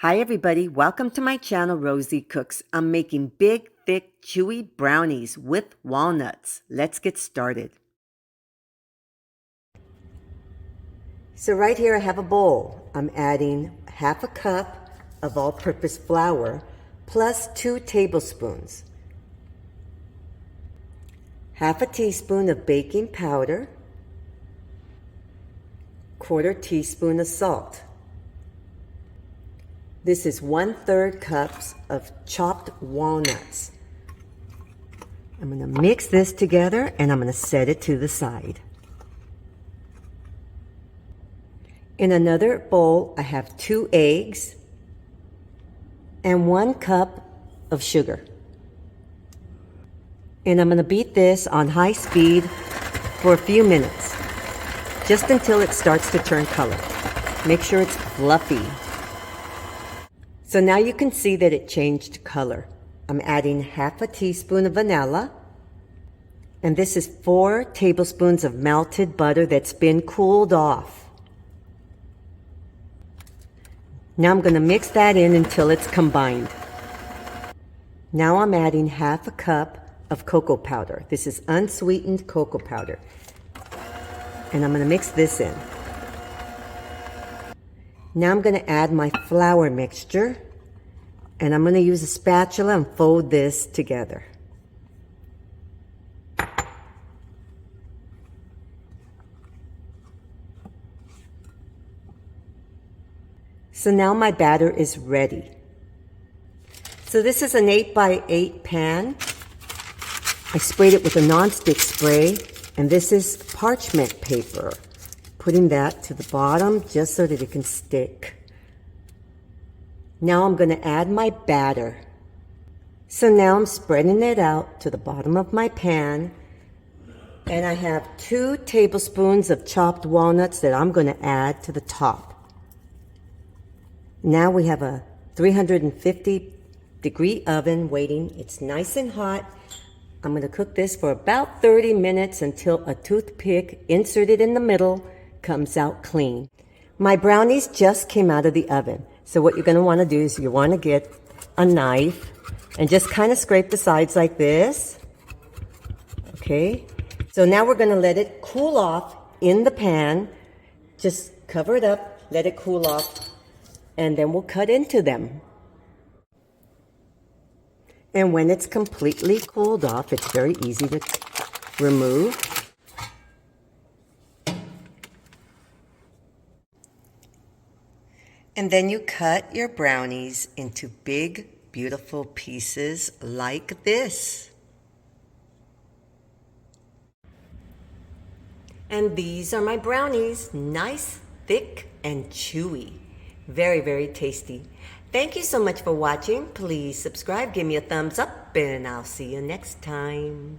Hi everybody, welcome to my channel Rosie Cooks. I'm making big, thick, chewy brownies with walnuts. Let's get started. So right here I have a bowl. I'm adding half a cup of all-purpose flour plus 2 tablespoons. Half a teaspoon of baking powder, 1/4 teaspoon of salt. This is 1/3 cups of chopped walnuts. I'm going to mix this together and I'm going to set it to the side. In another bowl, I have 2 eggs and 1 cup of sugar. And I'm going to beat this on high speed for a few minutes, just until it starts to turn color. Make sure it's fluffy. So now you can see that it changed color. I'm adding half a teaspoon of vanilla. And this is 4 tablespoons of melted butter that's been cooled off. Now I'm going to mix that in until it's combined. Now I'm adding half a cup of cocoa powder. This is unsweetened cocoa powder. And I'm going to mix this in. Now I'm going to add my flour mixture, and I'm going to use a spatula and fold this together. So now my batter is ready. So this is an 8 by 8 pan. I sprayed it with a nonstick spray, and this is parchment paper. Putting that to the bottom just so that it can stick. Now I'm going to add my batter. So now I'm spreading it out to the bottom of my pan, and I have 2 tablespoons of chopped walnuts that I'm going to add to the top. Now we have a 350-degree oven waiting. It's nice and hot. I'm going to cook this for about 30 minutes until a toothpick inserted in the middle comes out clean. My brownies just came out of the oven. So what you're going to want to do is you want to get a knife and just kind of scrape the sides like this. Okay. So now we're going to let it cool off in the pan. Just cover it up, let it cool off, and then we'll cut into them. And when it's completely cooled off, it's very easy to remove. And then you cut your brownies into big, beautiful pieces like this. And these are my brownies, nice, thick, and chewy. Very, very tasty. Thank you so much for watching. Please subscribe, give me a thumbs up, and I'll see you next time.